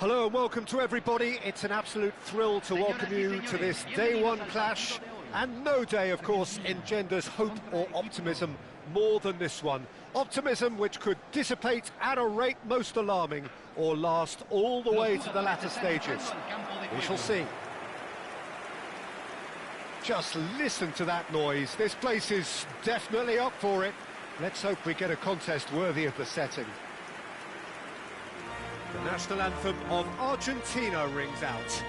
Hello and welcome to everybody. It's an absolute thrill to welcome you to this day one clash. And no day, of course, engenders hope or optimism more than this one. Optimism which could dissipate at a rate most alarming or last all the way to the latter stages. We shall see. Just listen to that noise. This place is definitely up for it. Let's hope we get a contest worthy of the setting. The national anthem of Argentina rings out.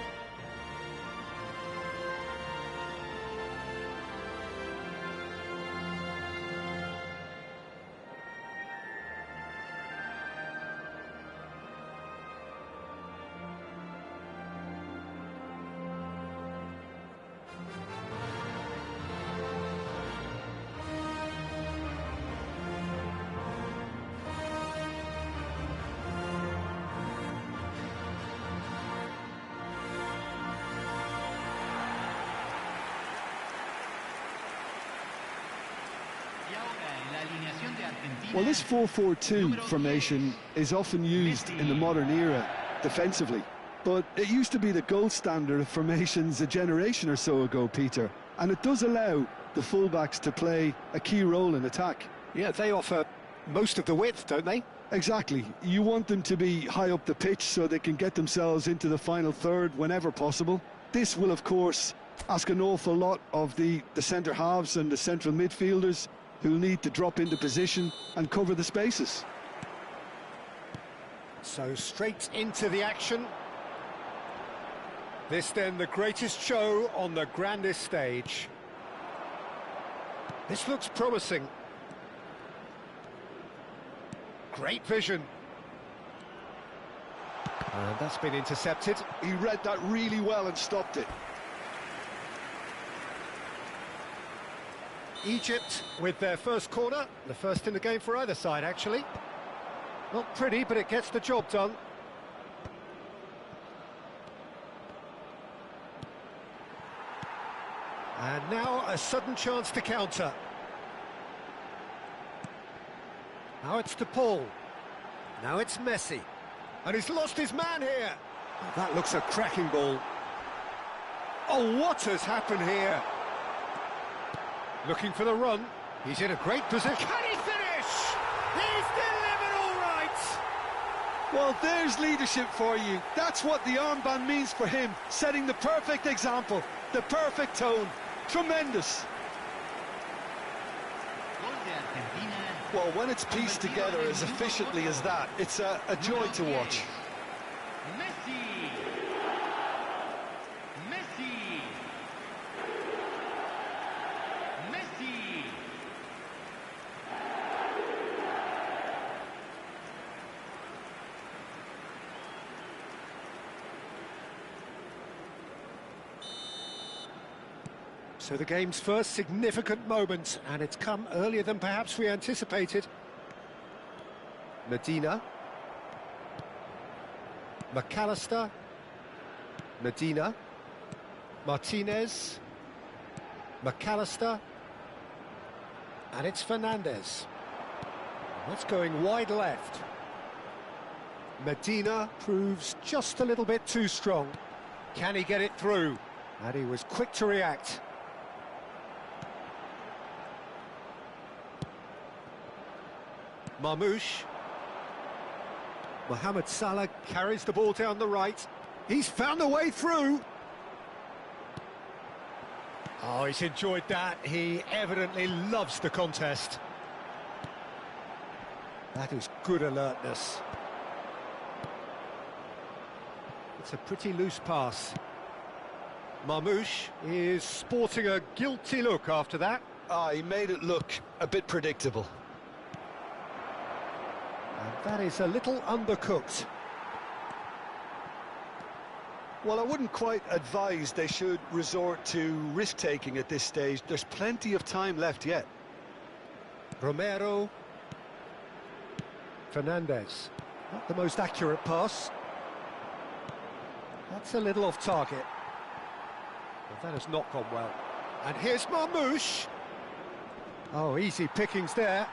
Well, this 4-4-2 formation is often used in the modern era defensively, but it used to be the gold standard of formations a generation or so ago, Peter, and it does allow the fullbacks to play a key role in attack. Yeah, they offer most of the width, don't they? Exactly. You want them to be high up the pitch so they can get themselves into the final third whenever possible. This will, of course, ask an awful lot of the centre halves and the central midfielders, who'll need to drop into position and cover the spaces. So straight into the action. This then the greatest show on the grandest stage. This looks promising. Great vision. And that's been intercepted. He read that really well and stopped it. Egypt with their first corner, the first in the game for either side, actually. Not pretty, but it gets the job done. And now a sudden chance to counter. Now it's to Paul. Now it's Messi. And he's lost his man here. Oh, that looks a cracking ball. Oh, what has happened here? Looking for the run. He's in a great position. Can he finish? He's delivered all right. Well, there's leadership for you. That's what the armband means for him, setting the perfect example, the perfect tone. Tremendous. Well, when it's pieced together as efficiently as that, it's a joy to watch. So the game's first significant moment, and it's come earlier than perhaps we anticipated. Medina. McAllister. Medina. Martinez. McAllister. And it's Fernandez. That's going wide left. Medina proves just a little bit too strong. Can he get it through? And he was quick to react. Marmoush. Mohamed Salah carries the ball down the right. He's found a way through. Oh, he's enjoyed that. He evidently loves the contest. That is good alertness. It's a pretty loose pass. Marmoush is sporting a guilty look after that. He made it look a bit predictable. And that is a little undercooked. Well, I wouldn't quite advise they should resort to risk-taking at this stage. There's plenty of time left yet. Romero. Fernandez. Not the most accurate pass. That's a little off target. But that has not gone well. And here's Marmoush. Oh, easy pickings there.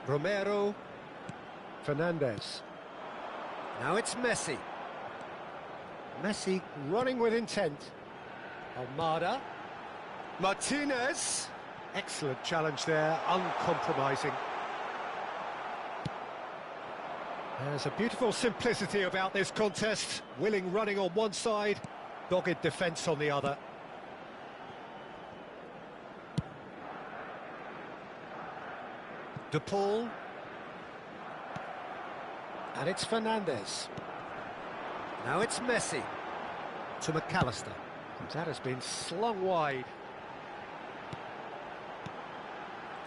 Romero. Fernandez. Now it's Messi. Messi running with intent. Almada. Martinez. Excellent challenge there, uncompromising. There's a beautiful simplicity about this contest. Willing running on one side, dogged defence on the other. De Paul. And it's Fernandez. Now it's Messi. To McAllister. That has been slung wide.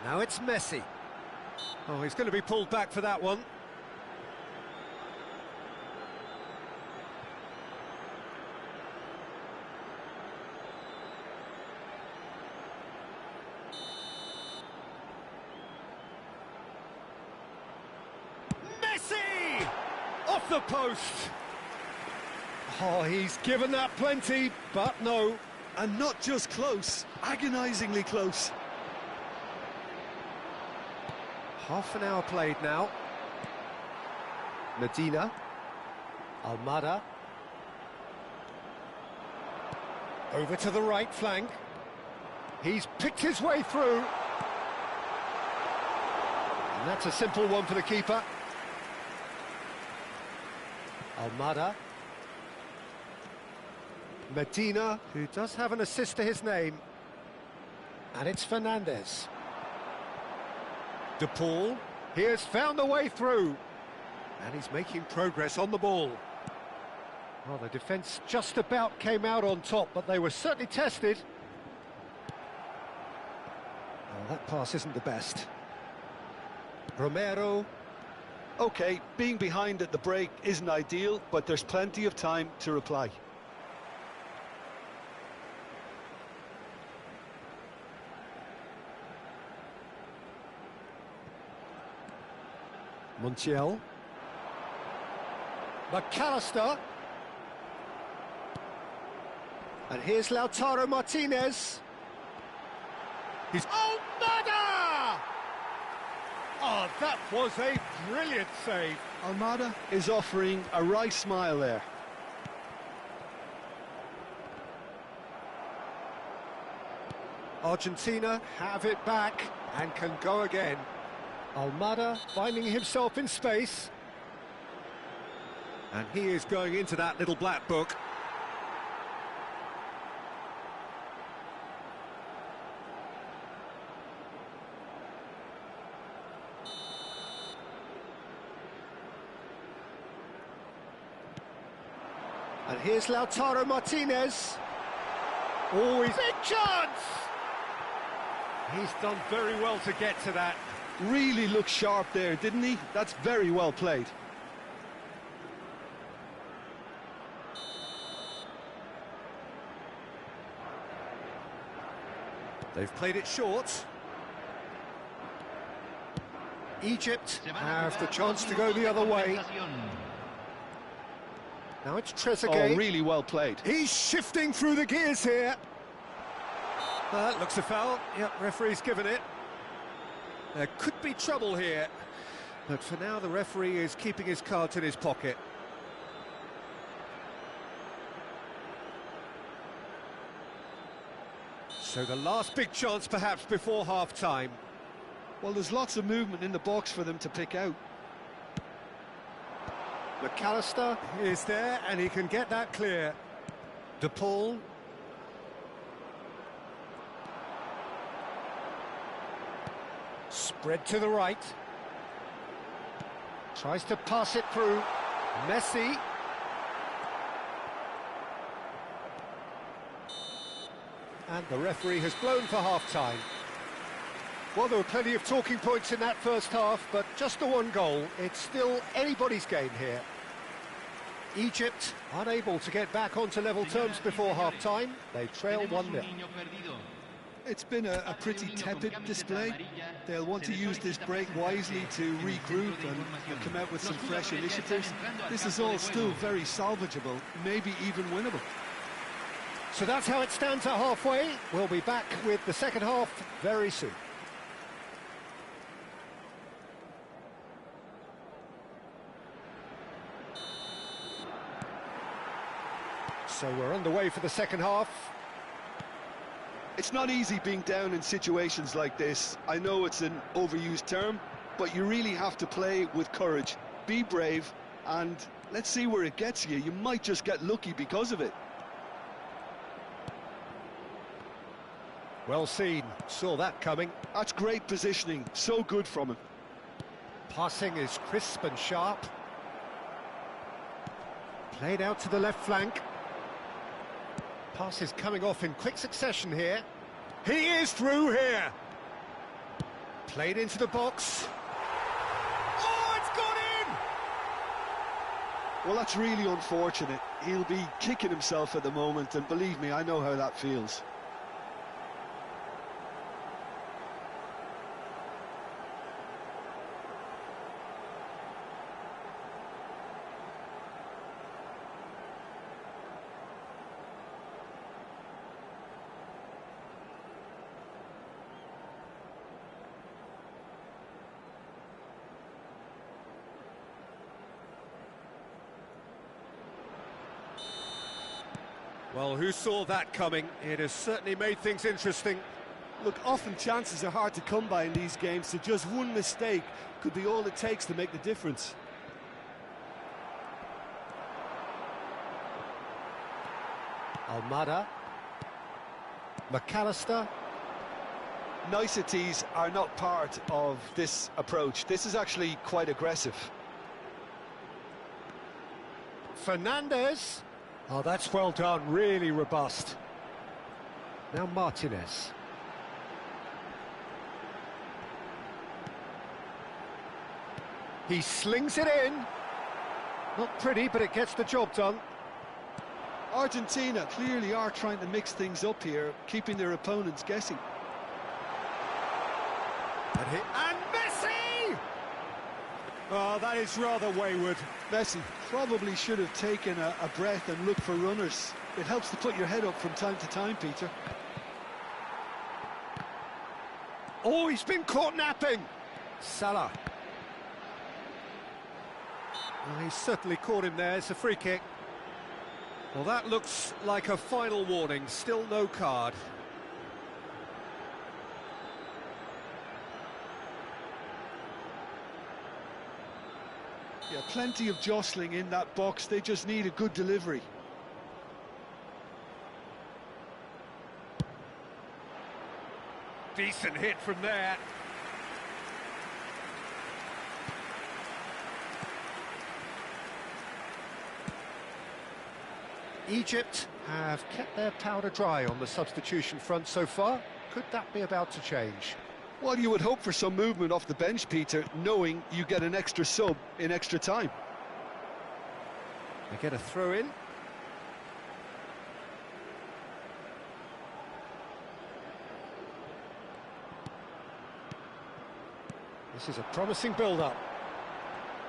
Now it's Messi. Oh, he's going to be pulled back for that one. Messi! Off the post! Oh, he's given that plenty, but no. And not just close, agonisingly close. Half an hour played now. Medina. Almada. Over to the right flank. He's picked his way through. And that's a simple one for the keeper. Almada. Medina, who does have an assist to his name. And it's Fernandez. De Paul, he has found a way through. And he's making progress on the ball. Well, the defence just about came out on top, but they were certainly tested. Oh, that pass isn't the best. Romero. OK, being behind at the break isn't ideal, but there's plenty of time to reply. Montiel. McAllister. And here's Lautaro Martinez. He's... Almada! Oh, that was a brilliant save. Almada is offering a right smile there. Argentina have it back and can go again. Almada finding himself in space. And he is going into that little black book. And here's Lautaro Martinez. Oh, he's a chance! He's done very well to get to that. Really looked sharp there, didn't he? That's very well played. They've played it short. Egypt have the chance to go the other way. Now it's Trezeguet. Oh, really well played. He's shifting through the gears here. That looks a foul. Yep, referee's given it. There could be trouble here, but for now the referee is keeping his cards in his pocket. So the last big chance perhaps before half-time. Well, there's lots of movement in the box for them to pick out. McAllister is there and he can get that clear. De Paul. Spread to the right. Tries to pass it through. Messi. And the referee has blown for half-time. Well, there were plenty of talking points in that first half, but just the one goal. It's still anybody's game here. Egypt unable to get back onto level terms before half-time. They trail 1-0. It's been a pretty tepid display. They'll want to use this break wisely to regroup and come out with some fresh initiatives. This is all still very salvageable, maybe even winnable. So that's how it stands at halfway. We'll be back with the second half very soon. So we're underway for the second half. It's not easy being down in situations like this. I know it's an overused term, but you really have to play with courage. Be brave, and let's see where it gets you. You might just get lucky because of it. Well seen, saw that coming. That's great positioning, so good from him. Passing is crisp and sharp. Played out to the left flank. Pass is coming off in quick succession here. He is through here. Played into the box. Oh, it's gone in! Well, that's really unfortunate. He'll be kicking himself at the moment, and believe me, I know how that feels. Well, who saw that coming? It has certainly made things interesting. Look, often chances are hard to come by in these games, so just one mistake could be all it takes to make the difference. Almada. McAllister. Niceties are not part of this approach. This is actually quite aggressive. Fernandez. Oh, that's well done, really robust. Now Martinez. He slings it in. Not pretty, but it gets the job done. Argentina clearly are trying to mix things up here, keeping their opponents guessing. And Messi! Oh, that is rather wayward. Messi probably should have taken a breath and looked for runners. It helps to put your head up from time to time, Peter. Oh, he's been caught napping. Salah. Well, he's certainly caught him there. It's a free kick. Well, that looks like a final warning. Still no card. Yeah, plenty of jostling in that box. They just need a good delivery. Decent hit from there. Egypt have kept their powder dry on the substitution front so far. Could that be about to change? Well, you would hope for some movement off the bench, Peter, knowing you get an extra sub in extra time. They get a throw in. This is a promising build-up.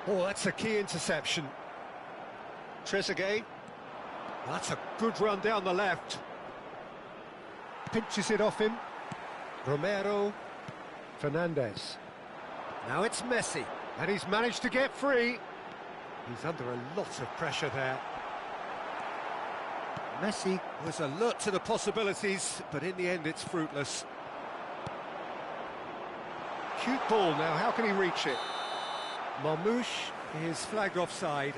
Oh, that's a key interception. Trezeguet. That's a good run down the left. Pinches it off him. Romero. Fernandez. Now it's Messi, and he's managed to get free. He's under a lot of pressure there. Messi was alert to the possibilities, but in the end it's fruitless. Cute ball now, how can he reach it? Marmouche is flagged offside.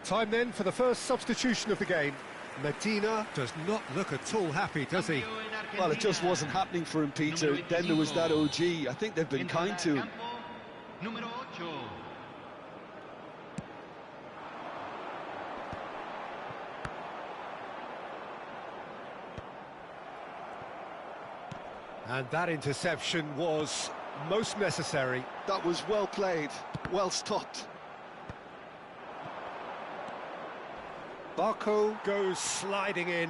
Time then for the first substitution of the game. Medina does not look at all happy, does he? Well, it just wasn't happening for him, Peter. Then there was that OG. I think they've been kind to him. And that interception was most necessary. That was well played, well stopped. Barco goes sliding in.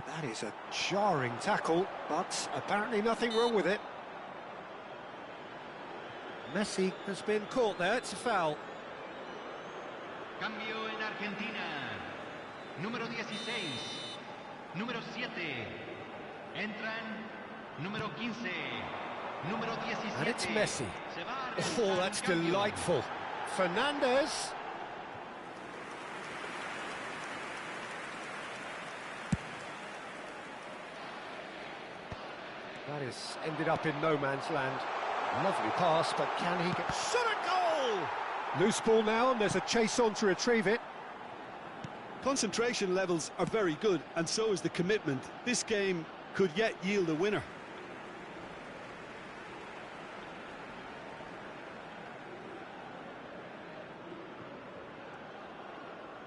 That is a jarring tackle, but apparently nothing wrong with it. Messi has been caught there, it's a foul. Cambio en Argentina. Número 16. Número 7. Entran número 15. Número 17. And it's Messi. Se va Oh, that's delightful. Fernandez. That is ended up in no man's land. Lovely pass, but can he get... Shot a goal! Loose ball now, and there's a chase on to retrieve it. Concentration levels are very good, and so is the commitment. This game could yet yield a winner.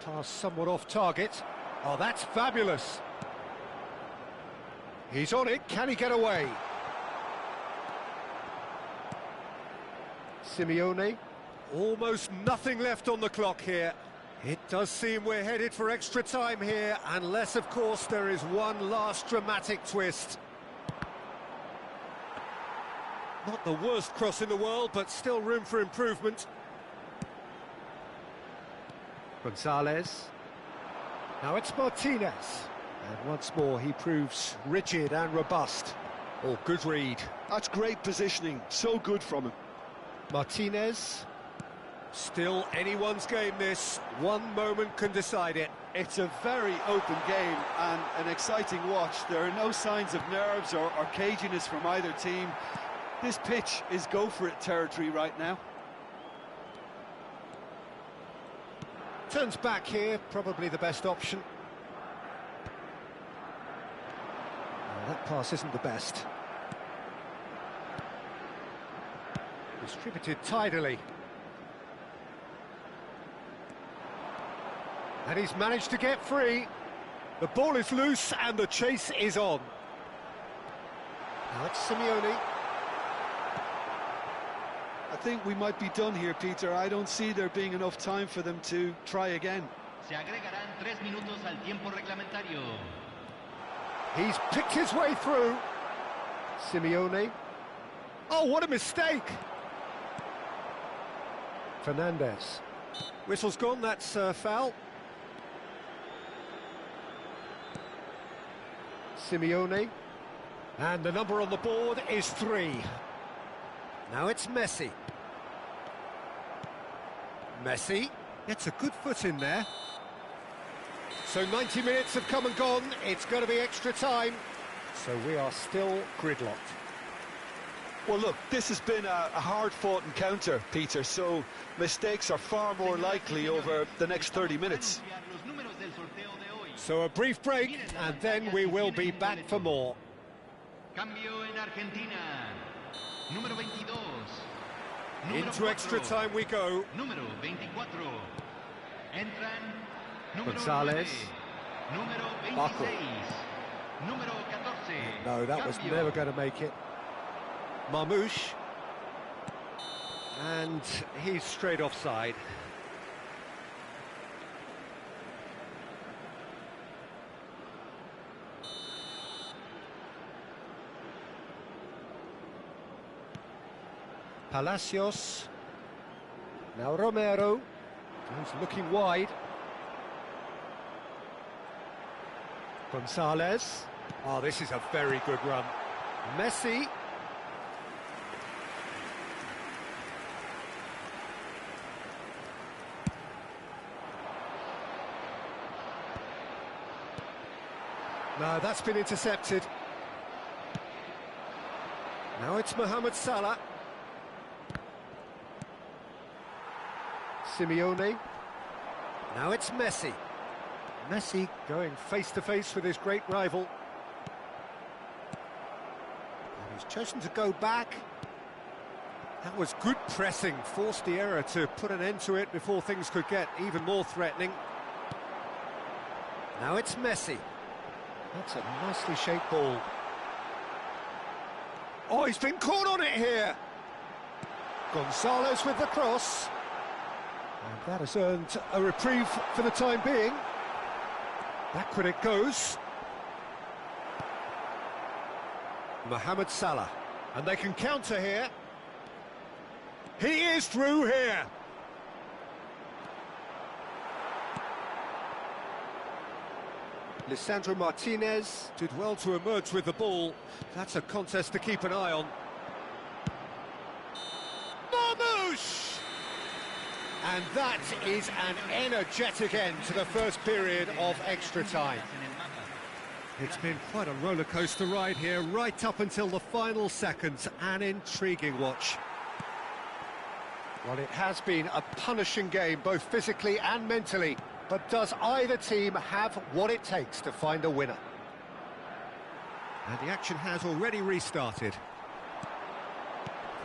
Pass somewhat off target. Oh, that's fabulous. He's on it, can he get away? Simeone. Almost nothing left on the clock here. It does seem we're headed for extra time here, unless, of course, there is one last dramatic twist. Not the worst cross in the world, but still room for improvement. Gonzalez. Now it's Martinez. And once more, he proves rigid and robust. Oh, good read. That's great positioning, so good from him. Martinez. Still anyone's game, this. One moment can decide it. It's a very open game and an exciting watch. There are no signs of nerves or caginess from either team. This pitch is go-for-it territory right now. Turns back here, probably the best option. That pass isn't the best. Distributed tidily. And he's managed to get free. The ball is loose and the chase is on. Now it's Simeone. I think we might be done here, Peter. I don't see there being enough time for them to try again. Se agregarán 3 minutos al tiempo reglamentario. He's picked his way through. Simeone. Oh, what a mistake! Fernandez. Whistle's gone, that's foul. Simeone. And the number on the board is 3. Now it's Messi. Messi gets a good foot in there. So 90 minutes have come and gone. It's going to be extra time. So we are still gridlocked. Well, look, this has been a hard-fought encounter, Peter, so mistakes are far more likely over the next 30 minutes. So a brief break, and then we will be back for more. Cambio en Argentina. Número 22. Into extra time we go. Número 24. Entran número Gonzalez. 9, número 26. Baco. Número 14. No, that was Cambio. never going to make it. Marmouche. And he's straight offside. Palacios. Now Romero. He's looking wide. Gonzalez. Oh, this is a very good run. Messi. No, that's been intercepted. Now it's Mohamed Salah. Simeone. Now it's Messi. Messi going face-to-face with his great rival. And he's chosen to go back. That was good pressing, forced the error to put an end to it before things could get even more threatening. Now it's Messi. That's a nicely shaped ball. Oh, he's been caught on it here. Gonzalez with the cross. And that has earned a reprieve for the time being. Backward it goes. Mohamed Salah. And they can counter here. He is through here. Lisandro Martinez did well to emerge with the ball. That's a contest to keep an eye on. And that is an energetic end to the first period of extra time. It's been quite a roller coaster ride here, right up until the final seconds. An intriguing watch. Well, it has been a punishing game, both physically and mentally. But does either team have what it takes to find a winner? And the action has already restarted.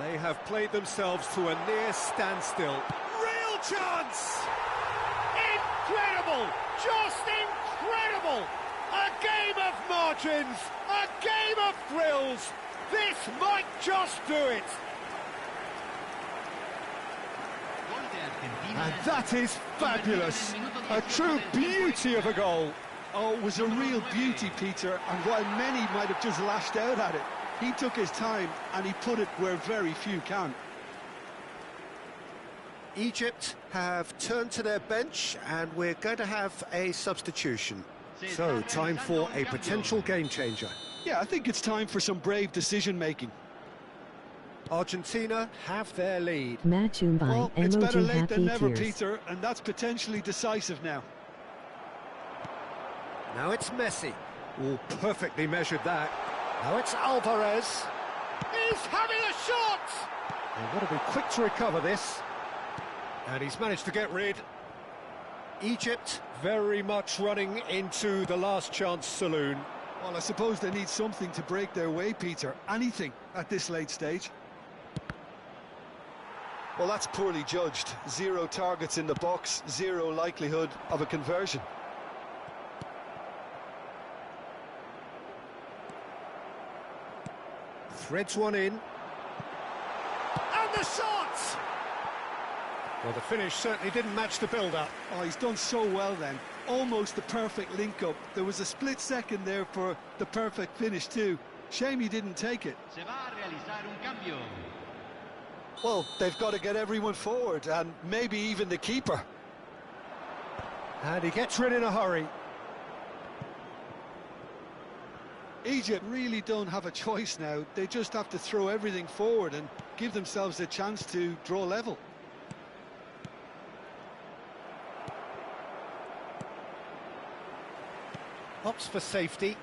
They have played themselves to a near standstill. Real chance! Incredible! Just incredible! A game of margins! A game of thrills! This might just do it! And that is fabulous! A true beauty of a goal! Oh, it was a real beauty, Peter, and while many might have just lashed out at it, he took his time and he put it where very few can. Egypt have turned to their bench and we're going to have a substitution. So, time for a potential game changer. Yeah, I think it's time for some brave decision-making. Argentina have their lead. Matching by Well, it's better emoji late than never, tears. Peter, and that's potentially decisive now. Now it's Messi. Oh, perfectly measured that. Now it's Alvarez. He's having a shot! They've got to be quick to recover this. And he's managed to get rid. Egypt very much running into the last chance saloon. Well, I suppose they need something to break their way, Peter. Anything at this late stage. Well, that's poorly judged. 0 targets in the box, 0 likelihood of a conversion. Threads one in. And the shot! Well, the finish certainly didn't match the build-up. Oh, he's done so well then. Almost the perfect link-up. There was a split second there for the perfect finish too. Shame he didn't take it. Se va a realizar un cambio. Well, they've got to get everyone forward, and maybe even the keeper. And he gets rid in a hurry. Egypt really don't have a choice now. They just have to throw everything forward and give themselves a chance to draw level. Opts for safety.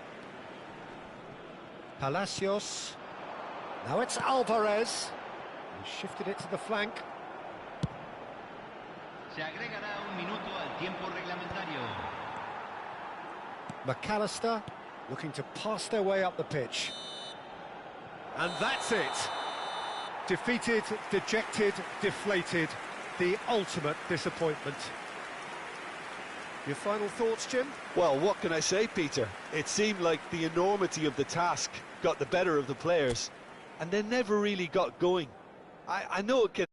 Palacios. Now it's Alvarez. He shifted it to the flank. Se agregará un minuto al tiempo reglamentario. McAllister looking to pass their way up the pitch. And that's it. Defeated, dejected, deflated. The ultimate disappointment. Your final thoughts, Jim? Well, what can I say, Peter? It seemed like the enormity of the task got the better of the players, and they never really got going. I know it can